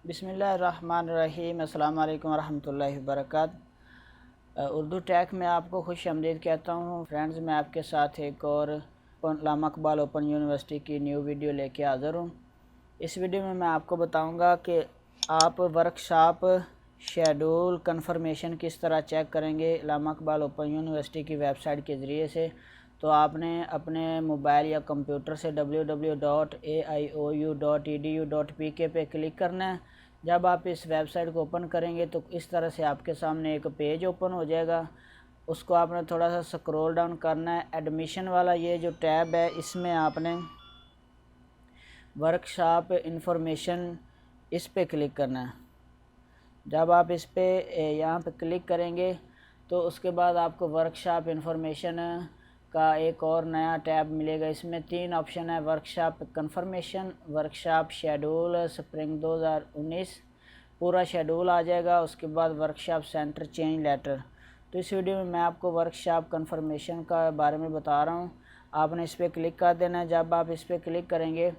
बिस्मिल्लाहिर्रहमानिर्रहीम। अस्सलाम वालेकुम रहमतुल्लाहि वबरकातुहू। उर्दू टैक में आपको खुश आमदीद कहता हूँ। फ्रेंड्स, मैं आपके साथ एक और अल्लामा इकबाल ओपन यूनिवर्सिटी की न्यू वीडियो लेके हाज़िर हूँ। इस वीडियो में मैं आपको बताऊँगा कि आप वर्कशॉप शेड्यूल कन्फर्मेशन किस तरह चेक करेंगे अल्लामा इकबाल ओपन यूनिवर्सिटी की वेबसाइट के ज़रिए से। तो आपने अपने मोबाइल या कंप्यूटर से www.aiou.edu.pk पे क्लिक करना है। जब आप इस वेबसाइट को ओपन करेंगे तो इस तरह से आपके सामने एक पेज ओपन हो जाएगा। उसको आपने थोड़ा सा स्क्रॉल डाउन करना है। एडमिशन वाला ये जो टैब है, इसमें आपने वर्कशॉप इंफॉर्मेशन इस पे क्लिक करना है। जब आप इस पे यहाँ पे क्लिक करेंगे तो उसके बाद आपको वर्कशॉप इंफॉर्मेशन का एक और नया टैब मिलेगा। इसमें 3 ऑप्शन है: workshop confirmation, workshop schedule spring 2019, पूरा शेड्यूल आ जाएगा। उसके बाद वर्कशॉप सेंटर चेंज लेटर। तो इस वीडियो में मैं आपको वर्कशॉप कंफर्मेशन का बारे में बता रहा हूँ। आपने इस पर क्लिक कर देना है। जब आप इस पर क्लिक करेंगे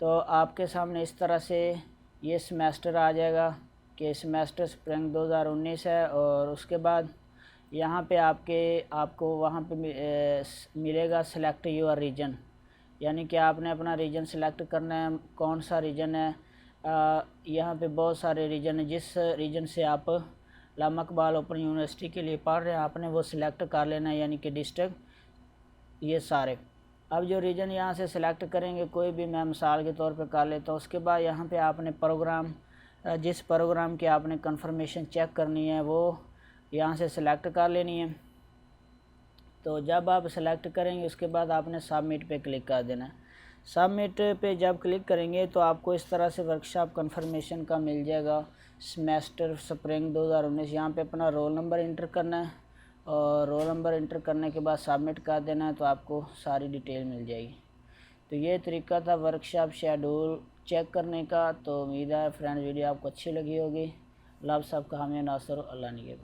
तो आपके सामने इस तरह से ये सेमेस्टर आ जाएगा कि सेमेस्टर स्प्रिंग 2019 है। और उसके बाद यहाँ पे आपको वहाँ पे मिलेगा सेलेक्ट योर रीजन, यानी कि आपने अपना रीजन सेलेक्ट करना है। कौन सा रीजन है, यहाँ पे बहुत सारे रीजन है। जिस रीजन से आप अल्लामा इकबाल ओपन यूनिवर्सिटी के लिए पढ़ रहे हैं आपने वो सिलेक्ट कर लेना है, यानी कि डिस्ट्रिक्ट ये सारे। अब जो रीजन यहाँ से सिलेक्ट करेंगे, कोई भी मैं मिसाल के तौर पे कर लेता हूँ। उसके बाद यहाँ पे आपने प्रोग्राम, जिस प्रोग्राम की आपने कंफर्मेशन चेक करनी है वो यहाँ से सिलेक्ट कर लेनी है। तो जब आप सेलेक्ट करेंगे उसके बाद आपने सबमिट पे क्लिक कर देना है। सबमिट पे जब क्लिक करेंगे तो आपको इस तरह से वर्कशॉप कंफर्मेशन का मिल जाएगा सेमेस्टर स्प्रिंग 2019। यहाँ पे अपना रोल नंबर इंटर करना है और रोल नंबर इंटर करने के बाद सबमिट कर देना है, तो आपको सारी डिटेल मिल जाएगी। तो ये तरीका था वर्कशॉप शेड्यूल चेक करने का। तो उम्मीद है फ्रेंड्स वीडियो आपको अच्छी लगी होगी। अल्लाह सब का हमें नासर अल्लाह निगहबान।